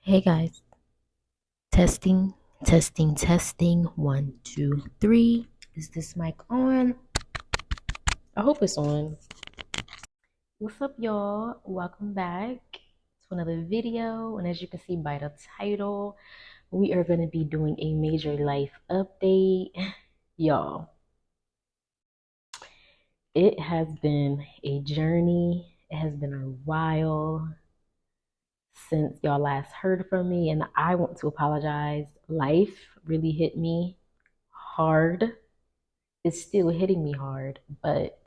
Hey guys, testing, testing, testing. One, two, three. Is this mic on? I hope it's on. What's up, y'all? Welcome back to another video. And as you can see by the title, we are going to be doing a major life update. Y'all, it has been a journey, it has been a while since y'all last heard from me, and I want to apologize. Life really hit me hard. It's still hitting me hard, but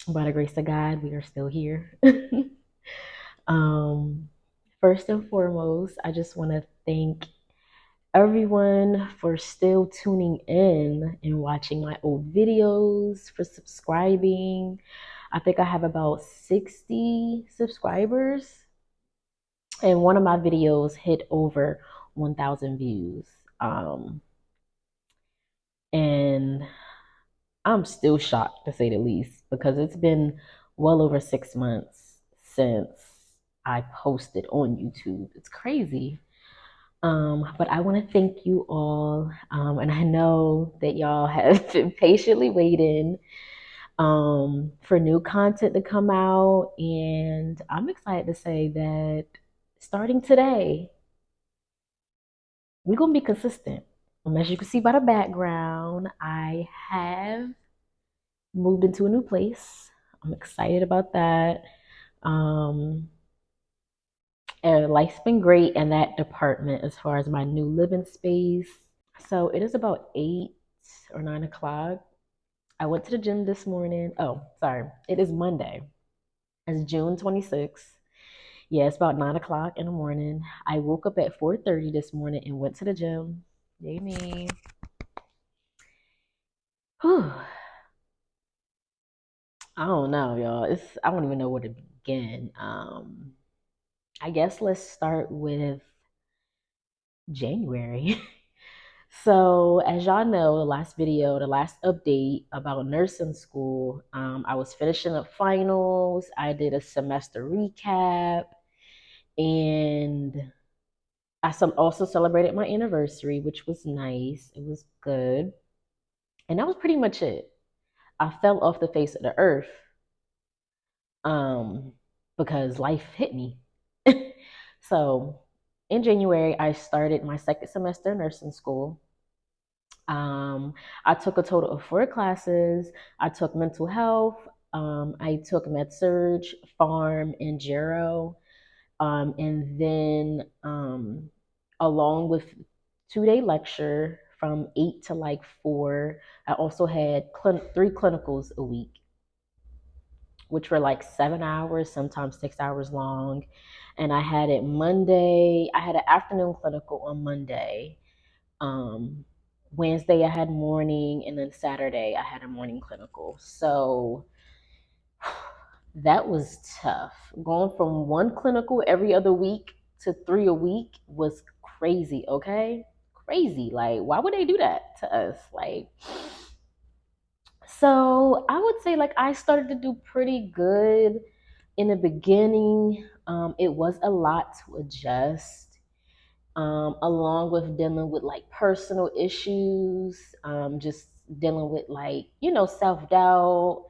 by the grace of God, we are still here. um, First and foremost, I just want to thank everyone for still tuning in and watching my old videos, for subscribing. I think I have about 60 subscribers, and one of my videos hit over 1,000 views. And I'm still shocked, to say the least, because it's been well over 6 months since I posted on YouTube. It's crazy. But I want to thank you all. And I know that y'all have been patiently waiting for new content to come out. And I'm excited to say that starting today, we're going to be consistent. As you can see by the background, I have moved into a new place. I'm excited about that. Um, and life's been great in that department as far as my new living space. So it is about 8 or 9 o'clock. I went to the gym this morning. Oh, sorry. It is Monday. It's June 26th. Yeah, it's about 9 o'clock in the morning. I woke up at 4:30 this morning and went to the gym. Yay me. Whew. I don't know, y'all. I don't even know where to begin. I guess let's start with January. So, as y'all know, the last video, the last update about nursing school, I was finishing up finals. I did a semester recap, and also celebrated my anniversary, which was nice. It was good. And that was pretty much it. I fell off the face of the earth um, because life hit me. So, in January, I started my second semester in nursing school. I took a total of 4 classes. I took mental health, I took med surge, pharm, and gero. And then along with 2 day lecture from 8 to like 4, I also had 3 clinicals a week, which were like 7 hours, sometimes 6 hours long. And I had I had an afternoon clinical on Monday. Um, Wednesday I had morning, and then Saturday I had a morning clinical. So that was tough. Going from one clinical every other week to 3 a week was crazy, okay? Crazy. Like, why would they do that to us? Like, so I would say like I started to do pretty good in the beginning. It was a lot to adjust, along with dealing with like personal issues, just dealing with like, self doubt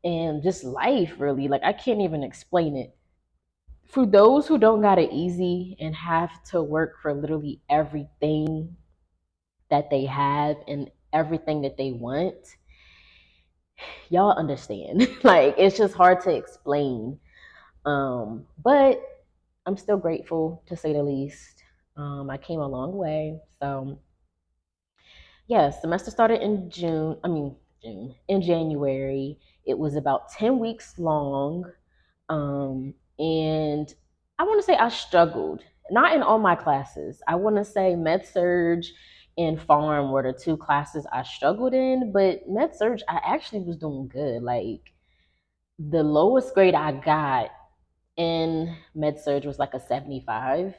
and just life, really. Like, I can't even explain it. For those who don't got it easy and have to work for literally everything that they have and everything that they want, y'all understand. Like, it's just hard to explain. But I'm still grateful, to say the least. I came a long way. So yeah, semester started in in January. It was about 10 weeks long. And I want to say I struggled, not in all my classes. I want to say med surge and pharm were the 2 classes I struggled in, but med surge I actually was doing good. Like, the lowest grade I got in med surge was like a 75.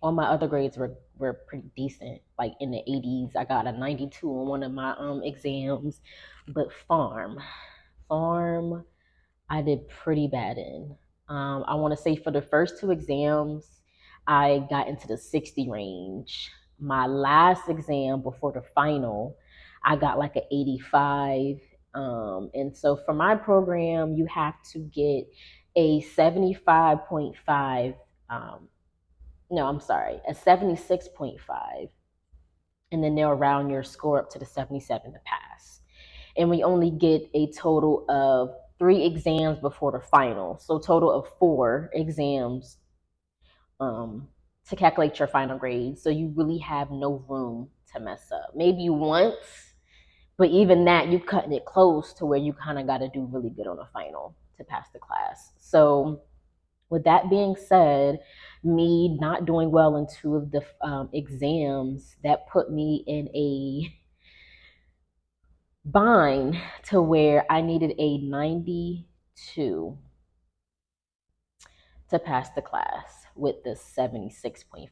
All my other grades were pretty decent, like in the 80s. I got a 92 on one of my exams. But pharm, I did pretty bad in. I want to say for the first two exams, I got into the 60 range. My last exam before the final, I got like an 85. And so for my program, you have to get a 75.5. No, I'm sorry, a 76.5. And then they'll round your score up to the 77 to pass. And we only get a total of 3 exams before the final. So total of 4 exams um, to calculate your final grade. So you really have no room to mess up. Maybe once, but even that, you cutting it close to where you kind of got to do really good on a final to pass the class. So with that being said, me not doing well in 2 of the exams, that put me in a bind to where I needed a 92 to pass the class with the 76.5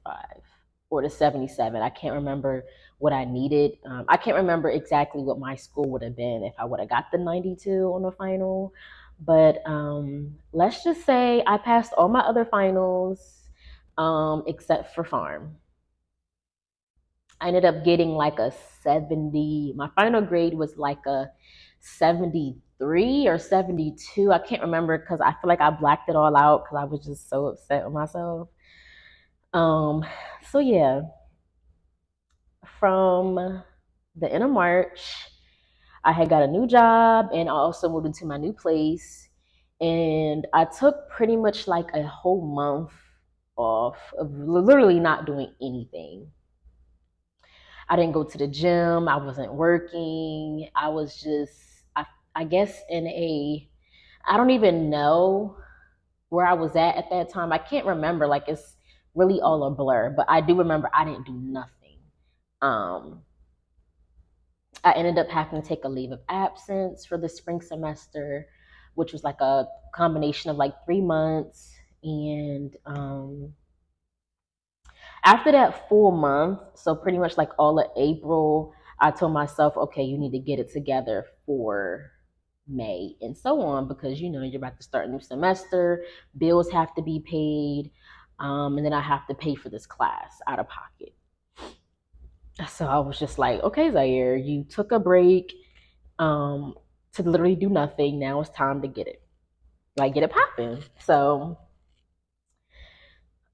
or the 77. I can't remember what I needed. I can't remember exactly what my score would have been if I would have got the 92 on the final. But let's just say I passed all my other finals except for pharm. I ended up getting like a 70. My final grade was like a 73 or 72. I can't remember because I feel like I blacked it all out because I was just so upset with myself. Um, so yeah, from the end of March, I had got a new job and I also moved into my new place. And I took pretty much like a whole month off of literally not doing anything. I didn't go to the gym. I wasn't working. I was just, I guess, in a, I don't even know where I was at that time. I can't remember. Like, it's really all a blur. But I do remember I didn't do nothing. Um, I ended up having to take a leave of absence for the spring semester, which was like a combination of like 3 months. And after that full month, so pretty much like all of April, I told myself, okay, you need to get it together for May and so on because you know you're about to start a new semester, bills have to be paid, and then I have to pay for this class out of pocket. So I was just like, okay, Zaire, you took a break um, to literally do nothing. Now it's time to get it, like get it popping. So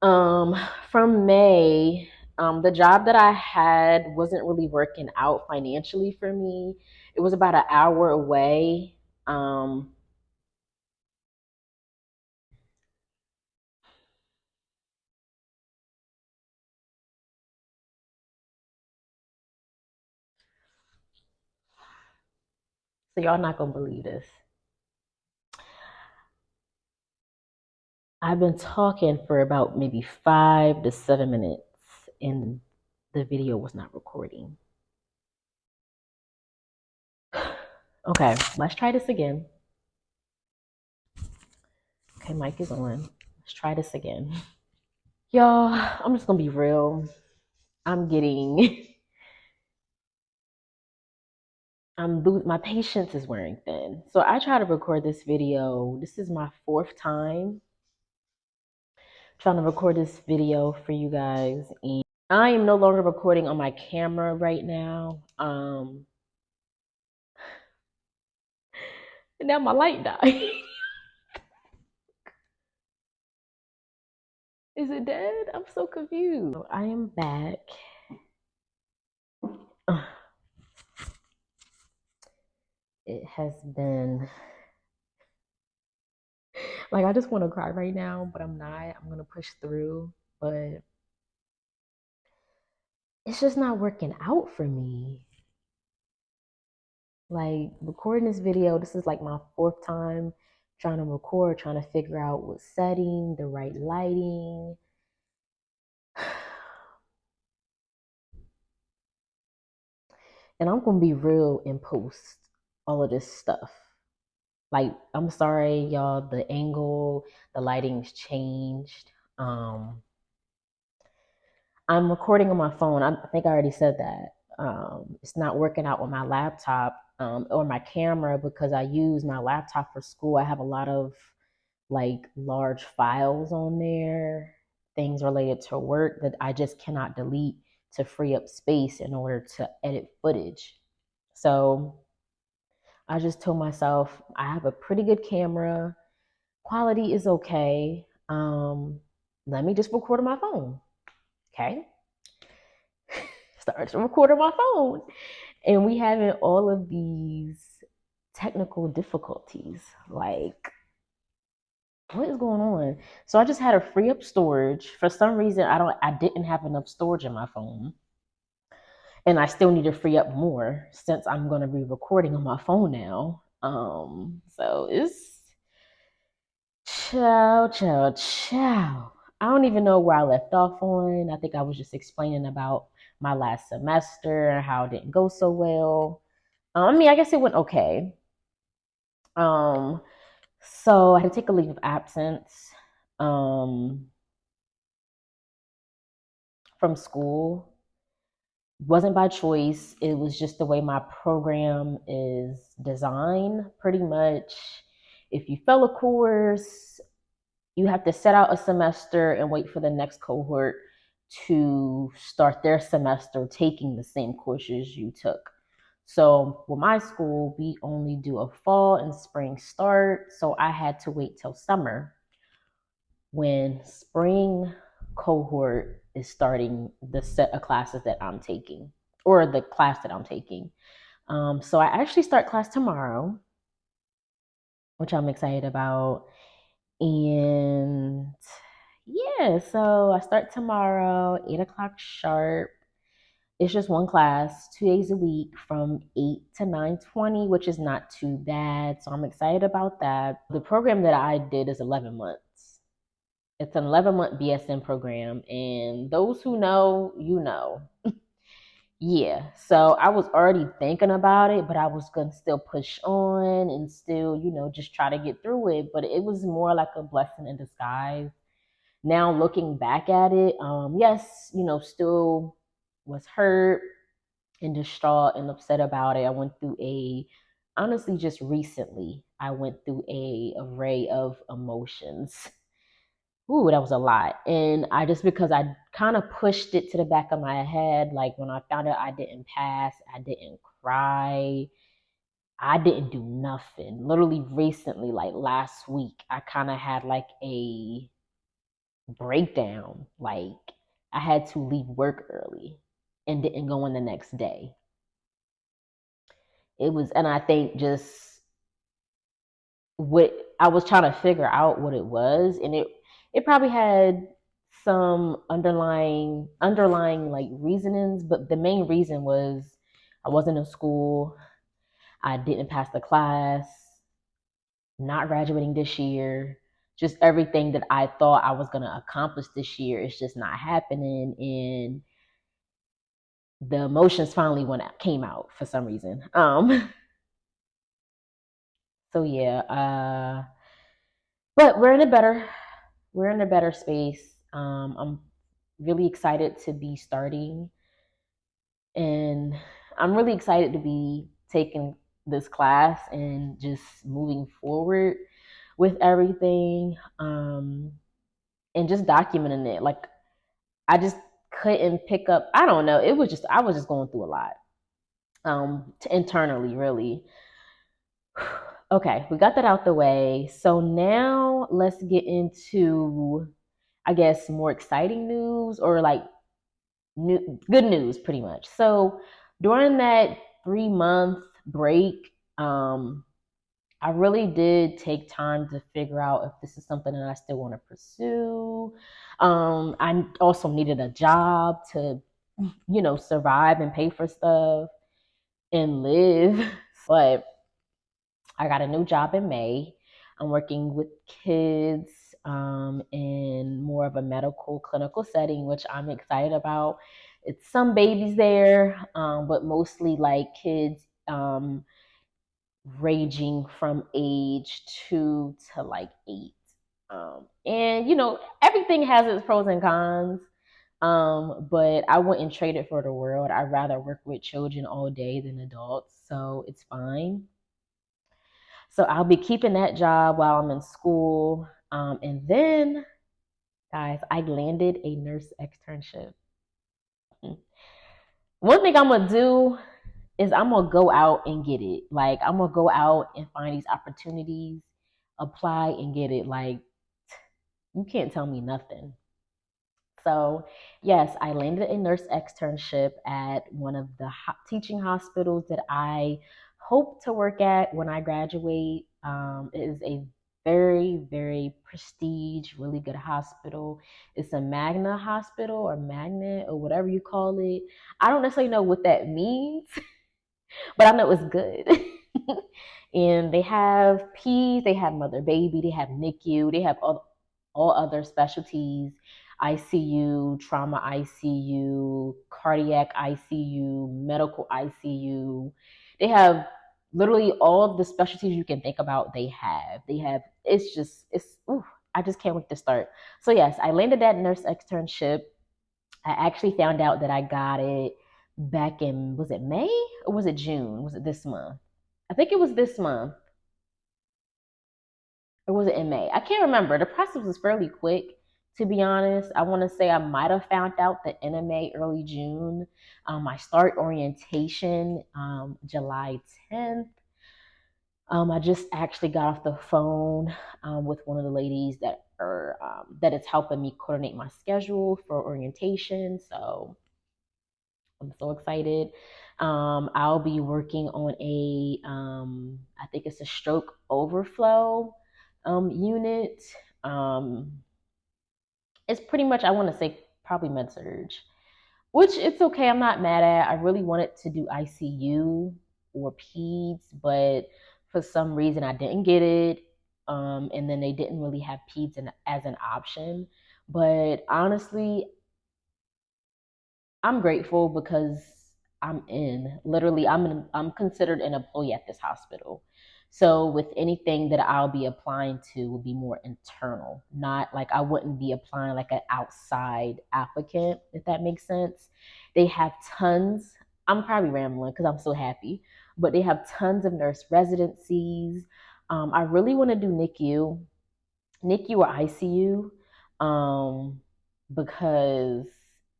Um, from May, the job that I had wasn't really working out financially for me. It was about an hour away. Um, so y'all not gonna believe this. I've been talking for about maybe 5 to 7 minutes, and the video was not recording. Okay, let's try this again. Okay, mic is on. Let's try this again. Y'all, I'm just gonna be real. I'm getting my patience is wearing thin. So I try to record this video. This is my 4th time trying to record this video for you guys, and I am no longer recording on my camera right now. And now my light died. Is it dead? I'm so confused. I am back. It has been like I just want to cry right now, but I'm not. I'm gonna push through, but it's just not working out for me. Like recording this video, this is like my 4th time trying to record, trying to figure out what setting, the right lighting. And I'm gonna be real and post all of this stuff. Like, I'm sorry, y'all, the angle, the lighting's changed. I'm recording on my phone. I think I already said that. It's not working out with my laptop. or my camera, because I use my laptop for school. I have a lot of like large files on there, things related to work that I just cannot delete to free up space in order to edit footage. So I just told myself I have a pretty good camera. Quality is okay. Let me just record on my phone. Okay. Start to record on my phone. And we having all of these technical difficulties. Like, what is going on? So I just had to free up storage. For some reason, I didn't have enough storage in my phone. And I still need to free up more since I'm gonna be recording on my phone now. So it's ciao, ciao, ciao. I don't even know where I left off on. I think I was just explaining about my last semester and how it didn't go so well. I mean, I guess it went okay. Um, so I had to take a leave of absence from school. Wasn't by choice. It was just the way my program is designed. Pretty much, if you fail a course, you have to set out a semester and wait for the next cohort to start their semester taking the same courses you took. So with my school, we only do a fall and spring start. So I had to wait till summer when spring cohort is starting the set of classes that I'm taking, or the class that I'm taking. So I actually start class tomorrow, which I'm excited about. And yeah, so I start tomorrow, 8 o'clock sharp. It's just one class, 2 days a week from 8 to 9:20, which is not too bad. So I'm excited about that. The program that I did is 11 months. It's an 11-month BSN program. And those who know, you know. Yeah, so I was already thinking about it, but I was gonna still push on and still, just try to get through it. But it was more like a blessing in disguise. Now looking back at it, yes, still was hurt and distraught and upset about it. I went through honestly, just recently, I went through a array of emotions. Ooh, that was a lot. And I just, because I kind of pushed it to the back of my head, like when I found out I didn't pass, I didn't cry, I didn't do nothing. Literally recently, like last week, I kind of had like a breakdown. Like I had to leave work early and didn't go in the next day. It was, and I think just what I was trying to figure out what it was, and it probably had some underlying like reasonings, but the main reason was I wasn't in school, I didn't pass the class, not graduating this year, just everything that I thought I was going to accomplish this year is just not happening. And the emotions finally came out for some reason. So yeah, but we're in a better space. I'm really excited to be starting, and I'm really excited to be taking this class and just moving forward with everything, and just documenting it. Like I just couldn't pick up. I don't know. I was just going through a lot, internally, really. Okay, we got that out the way. So now let's get into, I guess, more exciting news, or like good news, pretty much. So during that 3-month break, I really did take time to figure out if this is something that I still want to pursue. I also needed a job to, survive and pay for stuff and live. But I got a new job in May. I'm working with kids, in more of a medical clinical setting, which I'm excited about. It's some babies there, but mostly like kids, ranging from age 2 to like 8. And everything has its pros and cons. But I wouldn't trade it for the world. I'd rather work with children all day than adults. so it's fine. So I'll be keeping that job while I'm in school. And then, guys, I landed a nurse externship. One thing I'm gonna do is I'm gonna go out and get it. Like I'm gonna go out and find these opportunities, apply and get it. Like you can't tell me nothing. So, yes, I landed a nurse externship at one of the teaching hospitals that I hope to work at when I graduate. It is a very, very prestige, really good hospital. It's a Magna hospital or magnet or whatever you call it. I don't necessarily know what that means, but I know it's good. And they have peds, they have mother baby, they have NICU, they have all other specialties, ICU, trauma ICU, cardiac ICU, medical ICU. They have literally all of the specialties you can think about. They have it's just it's ooh, I just can't wait to start. So yes, I landed that nurse externship. I actually found out that I got it back in, was it May or was it June? Was it this month? I think it was this month. Or was it in May? I can't remember. The process was fairly quick, to be honest. I want to say I might have found out the end of May, early June. I start orientation July 10th. I just actually got off the phone with one of the ladies that is helping me coordinate my schedule for orientation. So I'm so excited. I'll be working on I think it's a stroke overflow unit. Um, it's pretty much, I want to say, probably med surge, which it's okay. I'm not mad at. I really wanted to do ICU or peds, but for some reason I didn't get it. And then they didn't really have peds as an option. But honestly, I'm grateful because I'm considered an employee at this hospital. So with anything that I'll be applying to will be more internal, not like I wouldn't be applying like an outside applicant, if that makes sense. They have tons. I'm probably rambling because I'm so happy, but they have tons of nurse residencies. I really want to do NICU or ICU, because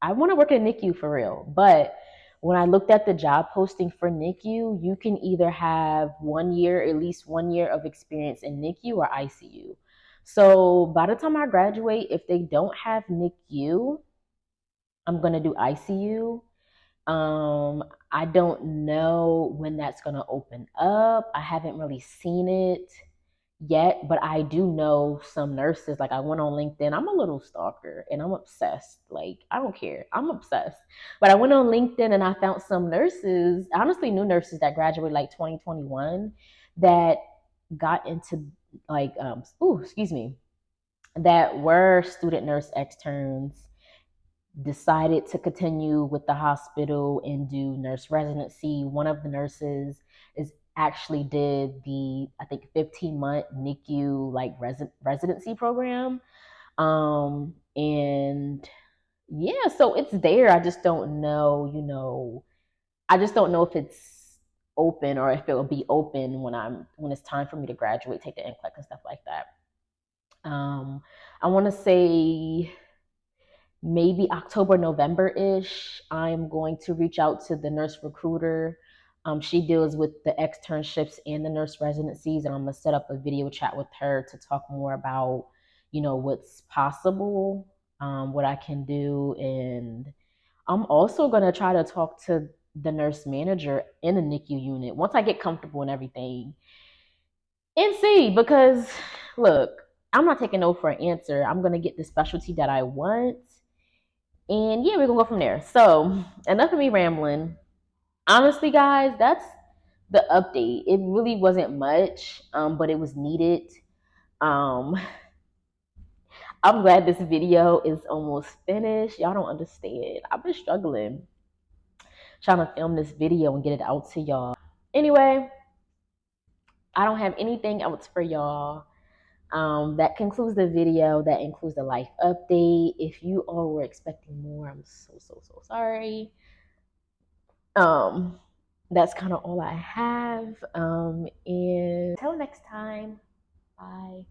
I want to work in NICU for real. But when I looked at the job posting for NICU, you can either have 1 year, at least 1 year of experience in NICU or ICU. So by the time I graduate, if they don't have NICU, I'm going to do ICU. I don't know when that's going to open up. I haven't really seen it yet, but I do know some nurses. Like I went on LinkedIn. I'm a little stalker and I'm obsessed. Like I don't care. I'm obsessed. But I went on LinkedIn and I found some nurses, honestly new nurses that graduated like 2021 that got into like excuse me, that were student nurse externs, decided to continue with the hospital and do nurse residency. One of the nurses is actually did the I think 15-month NICU like residency program. And yeah, so it's there. I just don't know, I just don't know if it's open or if it will be open when it's time for me to graduate, take the NCLEX and stuff like that. I want to say maybe October, November ish, I'm going to reach out to the nurse recruiter. She deals with the externships and the nurse residencies, and I'm gonna set up a video chat with her to talk more about, what's possible, what I can do, and I'm also gonna try to talk to the nurse manager in the NICU unit once I get comfortable and everything, and see because look, I'm not taking no for an answer. I'm gonna get the specialty that I want, and yeah, we're gonna go from there. So, enough of me rambling. Honestly, guys, that's the update. It really wasn't much, but it was needed. Um, I'm glad this video is almost finished. Y'all don't understand. I've been struggling trying to film this video and get it out to y'all. Anyway, I don't have anything else for y'all. That concludes the video. That includes the life update. If you all were expecting more, I'm so sorry. Um, that's kind of all I have. And until next time, bye.